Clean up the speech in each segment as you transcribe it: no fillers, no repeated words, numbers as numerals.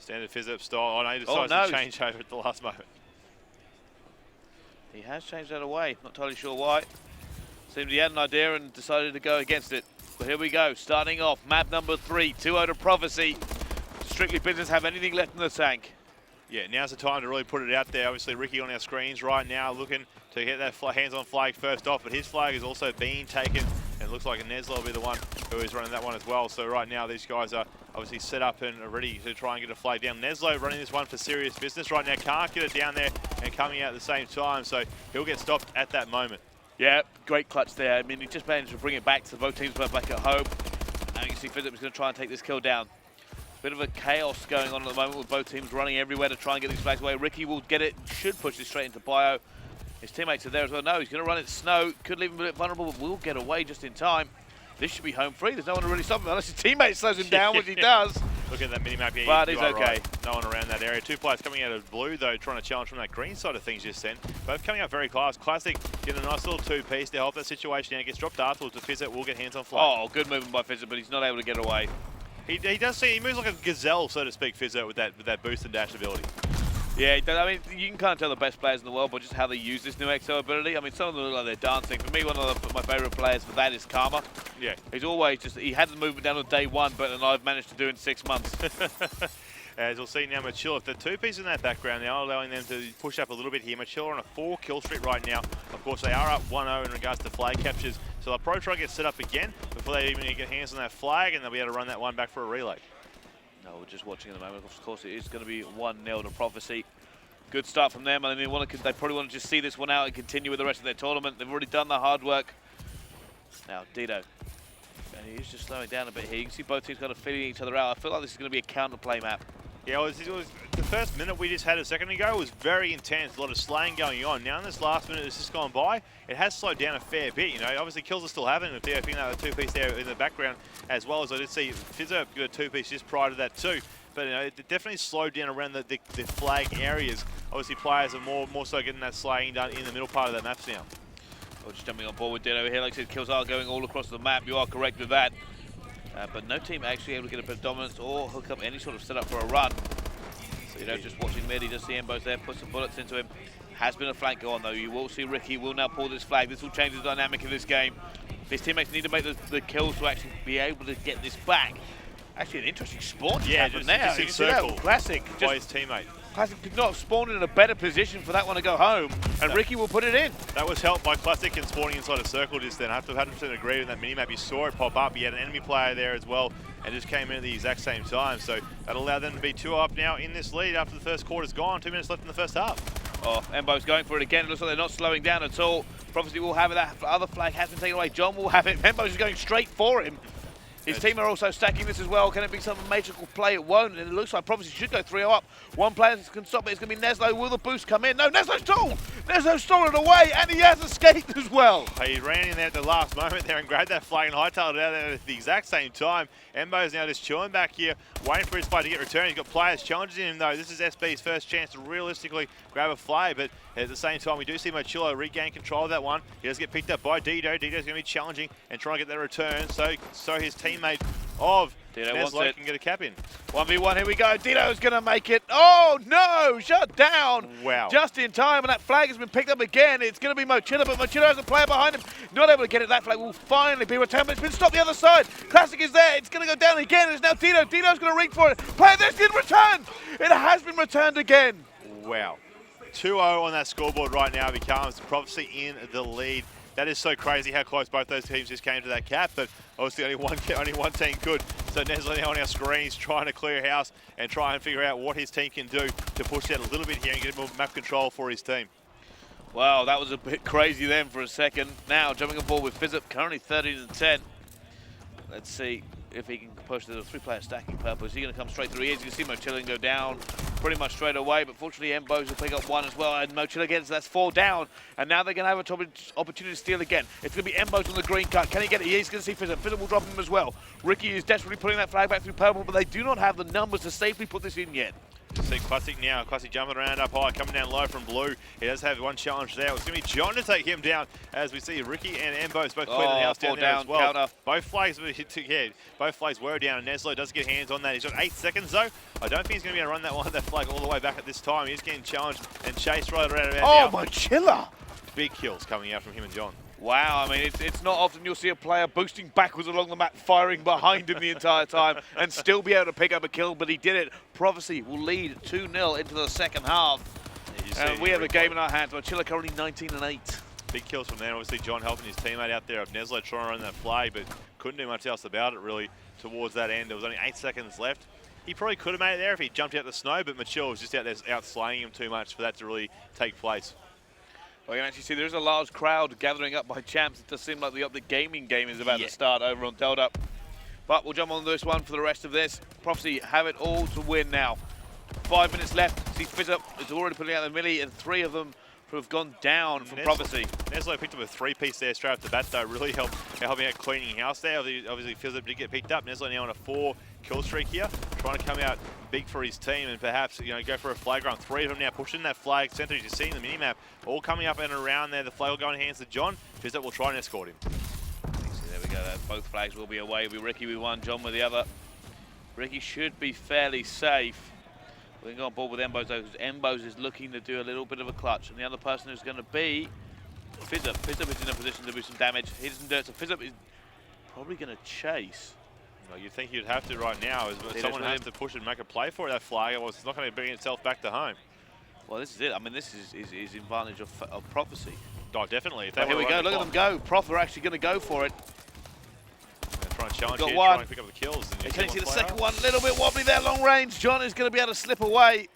Standard Fizzip style. Oh no, he decides to change over at the last moment. He has changed that away. Not totally sure why. Seemed he had an idea and decided to go against it. But here we go, starting off, map number 3, 2-0 to Prophecy. Strictly Business have anything left in the tank. Yeah, now's the time to really put it out there. Obviously, Ricky on our screens right now looking to get that hands-on flag first off, but his flag is also being taken, and it looks like Neslo will be the one who is running that one as well. So right now, these guys are obviously set up and are ready to try and get a flag down. Neslo running this one for Serious Business right now, can't get it down there and coming out at the same time, so he'll get stopped at that moment. Yeah, great clutch there. I mean, he just managed to bring it back to both teams back at home. And you can see Fizzip is going to try and take this kill down. Bit of a chaos going on at the moment with both teams running everywhere to try and get these flags away. Ricky will get it, should push this straight into Bio. His teammates are there as well. No, he's going to run it Snow. Could leave him a bit vulnerable, but will get away just in time. This should be home free. There's no one to really stop him unless his teammate slows him down, which he does. Look at that mini-map here. But he's okay. Right. No one around that area. Two players coming out of blue, though, trying to challenge from that green side of things just then. Both coming up very close. Classic getting a nice little two-piece to help that situation out. Gets dropped afterwards to Fizzip. Will get hands on flag. Oh, good movement by Fizzip, but he's not able to get away. He does see, he moves like a gazelle, so to speak, Fizzip, with that boost and dash ability. Yeah, I mean, you can kind of tell the best players in the world by just how they use this new XO ability. I mean, some of them look like they're dancing. For me, one of my favourite players for that is Karma. Yeah. He's always just, he had the movement down on day 1, but then I've managed to do in 6 months. As we'll see now, Machilla, if the two pieces in that background, they are allowing them to push up a little bit here. Machilla on a 4 kill streak right now. Of course, they are up 1-0 in regards to flag captures. So they'll probably try to get set up again before they even get hands on that flag, and they'll be able to run that one back for a relay. No, we're just watching at the moment. Of course, it is going to be 1-0 to Prophecy. Good start from them, and they probably want to just see this one out and continue with the rest of their tournament. They've already done the hard work. Now, Dido. And he's just slowing down a bit here. You can see both teams kind of feeling each other out. I feel like this is going to be a counter-play map. Yeah, it was the first minute we just had a second ago was very intense. A lot of slaying going on. Now in this last minute that's just gone by, it has slowed down a fair bit. You know, obviously kills are still happening. If they're picking up a two-piece there in the background, as well as I did see Fizzip got a two-piece just prior to that too. But you know, it definitely slowed down around the flag areas. Obviously, players are more so getting that slaying done in the middle part of that map now. Well, just jumping on board with Dido here. Like I said, kills are going all across the map. You are correct with that. But no team actually able to get a bit of dominance or hook up any sort of setup for a run. So, you know, just watching mid, he does see Embos there, put some bullets into him. Has been a flank go on though. You will see Ricky will now pull this flag. This will change the dynamic of this game. His teammates need to make the kills to actually be able to get this back. Actually, an interesting spawn just happened there. Just in circle Classic. By his teammate. Classic could not have spawned in a better position for that one to go home, and Ricky will put it in. That was helped by Classic and spawning inside a circle just then. I have to 100% agree with that minimap. You saw it pop up. He had an enemy player there as well, and just came in at the exact same time. So that allowed them to be 2 up now in this lead after the first quarter's gone. 2 minutes left in the first half. Oh, Embo's going for it again. It looks like they're not slowing down at all. Prophecy will have it. That other flag has been taken away. John will have it. Embo's just going straight for him. His team are also stacking this as well. Can it be some magical play? It won't. And it looks like Prophecy should go 3-0 up. One player can stop it. It's going to be Neslo. Will the boost come in? No, Neslo's stalled. Neslo's stolen away, and he has escaped as well. He ran in there at the last moment there and grabbed that flag and hightailed it out there at the exact same time. Embo's now just chilling back here, waiting for his flag to get returned. He's got players challenging him though. This is SB's first chance to realistically grab a flag, but at the same time, we do see Mochillo regain control of that one. He does get picked up by Dido. Dido's going to be challenging and trying to get that return, so his teammate of Neslo can get a cap in. 1v1, here we go. Dido's going to make it. Oh no, shut down. Wow. Just in time, and that flag has been picked up again. It's going to be Mochillo, but Mochillo has a player behind him. Not able to get it. That flag will finally be returned, but it's been stopped the other side. Classic is there. It's going to go down again. It's now Dido. Dido's going to reach for it. Player this did return. It has been returned again. Wow. 2-0 on that scoreboard right now becomes Prophecy in the lead. That is so crazy how close both those teams just came to that cap, but obviously only one team could. So Neslo now on our screens trying to clear house and try and figure out what his team can do to push that a little bit here and get more map control for his team. Wow, that was a bit crazy then for a second. Now jumping on board with Fizzip, currently 13-10. Let's see if he can push the 3-player stacking purpose. Is he going to come straight through? He is. You can see Mochillo go down pretty much straight away, but fortunately Embos will pick up 1 as well, and Mochillo gets that's 4 down, and now they're going to have an opportunity to steal again. It's going to be Embos on the green cut. Can he get it? He's going to see Fizzip. Fizzip will drop him as well. Ricky is desperately putting that flag back through purple, but they do not have the numbers to safely put this in yet. Just see Classic now. Classic jumping around up high, coming down low from blue. He does have one challenge there. It's going to be John to take him down as we see Ricky and Embos both clear the house down there as well. Counter. Both flags were down, and Neslo does get hands on that. He's got 8 seconds though. I don't think he's going to be able to run that flag all the way back at this time. He's getting challenged and chased right around now. Mochila! Big kills coming out from him and John. Wow, I mean, it's not often you'll see a player boosting backwards along the map, firing behind him the entire time, and still be able to pick up a kill, but he did it. Prophecy will lead 2-0 into the second half. And we have the game in our hands. Mochila currently 19-8. Big kills from there. Obviously, John helping his teammate out there of Neslo trying to run that flag, but couldn't do much else about it, really, towards that end. There was only 8 seconds left. He probably could have made it there if he jumped out the snow, but Mochila was just out there outslaying him too much for that to really take place. Well, you can actually see there's a large crowd gathering up by Champs. It does seem like the Optic Gaming game is about to start over on Delta. But we'll jump on this one for the rest of this. Prophecy have it all to win now. 5 minutes left. See FizzUp is already putting out the milli, and 3 of them have gone down from Prophecy. Neslo picked up a 3-piece there straight off the bat, though. Really helping out cleaning house there. Obviously, FizzUp did get picked up. Neslo now on a 4-kill streak here, trying to come out big for his team and perhaps go for a flag run. 3 of them now pushing that flag center. You're seeing the minimap all coming up and around there. The flag will go in hands to John. FizzUp will try and escort him. So there we go. Both flags will be away. It'll be Ricky with one, John with the other. Ricky should be fairly safe. We can go on board with Embos though, because Embos is looking to do a little bit of a clutch, and the other person who's going to be FizzUp. FizzUp is in a position to do some damage. He doesn't do it, so FizzUp is probably going to chase. Well, you'd think you'd have to right now. Someone has to push and make a play for that flag, or it's not going to bring itself back to home. Well, this is it. I mean, this is advantage of Prophecy. Oh, definitely. If here we go. Look at them go. Prof are actually going to go for it. Try and challenge got here, one. try and pick up the kills. Can you see the second one? A little bit wobbly there, long range. John is going to be able to slip away.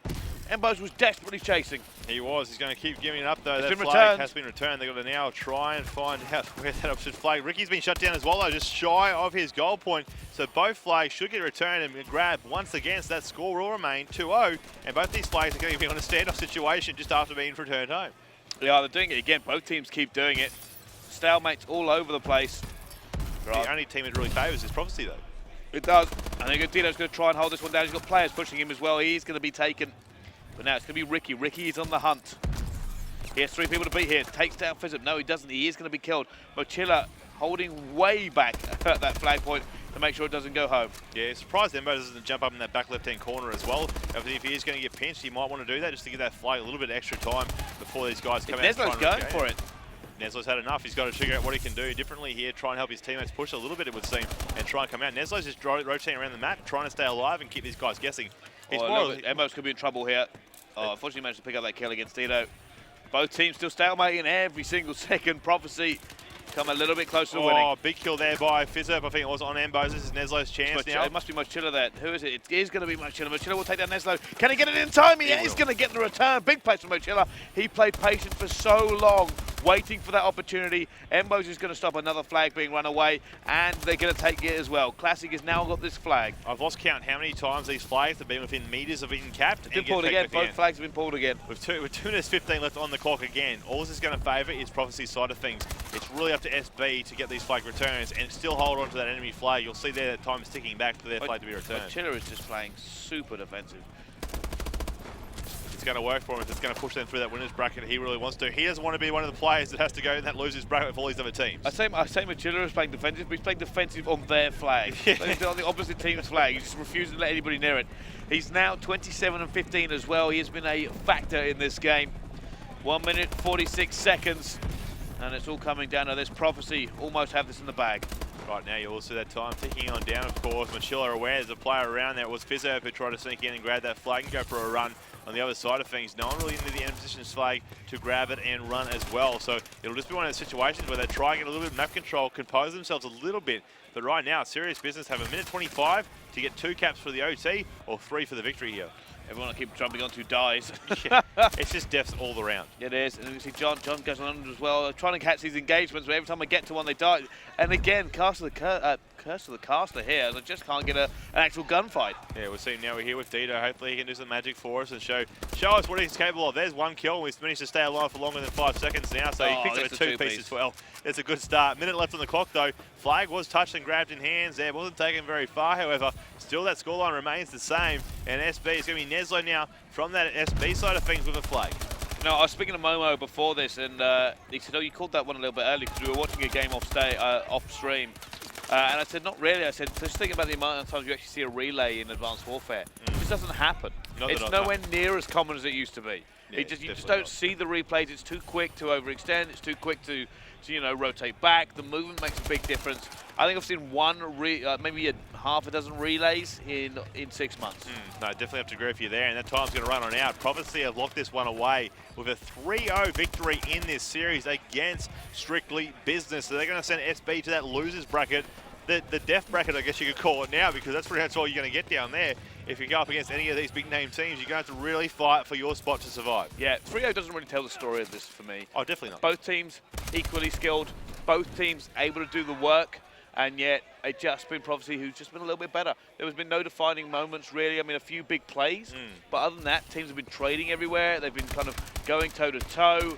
Embos was desperately chasing. He was. He's going to keep giving it up, though. It's that been flag returned. has been returned. They've got to now try and find out where that opposite flag. Ricky's been shut down as well, though, just shy of his goal point. So both flags should get returned and grabbed once again. So that score will remain 2-0. And both these flags are going to be on a standoff situation just after being returned home. Yeah, they're doing it again. Both teams keep doing it. Stalemates all over the place. The only team it really favours is Prophecy, though. It does. I think Dino's going to try and hold this one down. He's got players pushing him as well. He's going to be taken. But now it's going to be Ricky. Ricky is on the hunt. He has 3 people to beat here. Takes down FizzUp. No, he doesn't. He is going to be killed. Mochila holding way back at that flag point to make sure it doesn't go home. Yeah, surprised Embo doesn't jump up in that back left-hand corner as well. If he is going to get pinched, he might want to do that just to give that flag a little bit extra time before these guys come out. Neslo's going for it. Neslo's had enough. He's got to figure out what he can do differently here, try and help his teammates push a little bit, it would seem, and try and come out. Neslo's just rotating around the map, trying to stay alive and keep these guys guessing. Embos could be in trouble here. Oh, unfortunately managed to pick up that kill against Dino. Both teams still stalemating every single second. Prophecy come a little bit closer to winning. Oh, big kill there by FizzUp. I think it was on Embos. This is Neslo's chance now. It must be Mochila there. Who is it? It is going to be Mochila. Mochila will take down Neslo. Can he get it in time? He is going to get the return. Big place from Mochila. He played patient for so long, waiting for that opportunity. Embos is going to stop another flag being run away, and they're going to take it as well. Classic has now got this flag. I've lost count how many times these flags have been within meters of being capped. It's been pulled again. Both flags have been pulled again. With 2 minutes 15 left on the clock again, all this is going to favour is Prophecy's side of things. It's really up to SB to get these flag returns and still hold on to that enemy flag. You'll see there that time is ticking back for their flag to be returned. Mochila is just playing super defensive. It's going to work for him if it's going to push them through that winners bracket. He really wants to. He doesn't want to be one of the players that has to go in that losers bracket with all these other teams. I say Mochila is playing defensive, but he's playing defensive on their flag. He's on the opposite team's flag. He just refuses to let anybody near it. He's now 27-15 as well. He has been a factor in this game. 1 minute 46 seconds. And it's all coming down to this. Prophecy almost have this in the bag. Right now, you also see that time ticking on down, of course. Mochila aware there's a player around there. It was FizzUp who tried to sneak in and grab that flag and go for a run on the other side of things. No one really into the end positions flag to grab it and run as well. So it'll just be one of those situations where they try and get a little bit of map control, compose themselves a little bit. But right now, serious business. Have a minute 25 to get 2 caps for the OT or 3 for the victory here. Everyone will keep jumping onto dies. Yeah, it's just deaths all around. It is, and you can see John goes on as well, trying to catch these engagements, but every time I get to one, they die. And again, Curse of the Caster here, and I just can't get an actual gunfight. Yeah, we're seeing now we're here with Dito. Hopefully he can do some magic for us and show us what he's capable of. There's 1 kill, and we've managed to stay alive for longer than 5 seconds now, so he picks up a 2-piece as well. It's a good start. Minute left on the clock, though. Flag was touched and grabbed in hands there. Wasn't taken very far, however. Still, that scoreline remains the same, and SB is going to be Neslo now from that SB side of things with a flag. No, I was speaking to Momo before this, and he said, "Oh, you called that one a little bit early because we were watching a game off stream." And I said, "Not really." I said, "Just think about the amount of times you actually see a relay in Advanced Warfare. It just doesn't happen. It's nowhere near as common as it used to be. You just don't see the replays. It's too quick to overextend. It's too quick to rotate back. The movement makes a big difference. I think I've seen maybe half a dozen relays in 6 months. No, definitely have to agree with you there, and that time's going to run on out. Prophecy have locked this one away with a 3-0 victory in this series against Strictly Business. So they're going to send SB to that losers bracket, the death bracket, I guess you could call it now, because that's pretty much all you're going to get down there. If you go up against any of these big name teams, you're going to have to really fight for your spot to survive. Yeah, 3-0 doesn't really tell the story of this for me. Oh, definitely not. Both teams equally skilled, both teams able to do the work, and yet it's just been Prophecy who's just been a little bit better. There has been no defining moments, really. I mean, a few big plays, but other than that, teams have been trading everywhere. They've been kind of going toe-to-toe,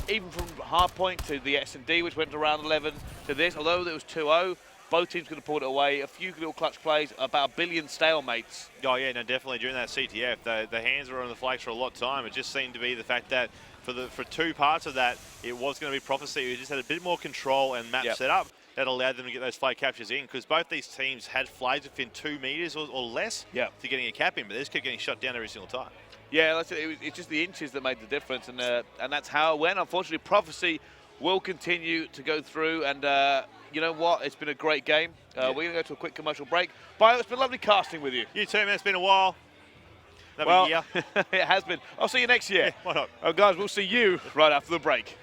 even from Hardpoint to the S&D, which went to round 11, to this. Although there was 2-0, both teams could have pulled it away. A few little clutch plays, about 1 billion stalemates. Oh, yeah, no, definitely during that CTF, the hands were on the flags for a lot of time. It just seemed to be the fact that for two parts of that, it was going to be Prophecy who just had a bit more control and map set up that allowed them to get those flag captures in, because both these teams had flags within 2 meters or less to getting a cap in, but they just kept getting shut down every single time. Yeah, it's just the inches that made the difference, and that's how it went. Unfortunately, Prophecy will continue to go through, and you know what? It's been a great game. We're going to go to a quick commercial break. Bio, it's been lovely casting with you. You too, man. It's been a while. Well, it has been. I'll see you next year. Yeah, why not? Oh, guys, we'll see you right after the break.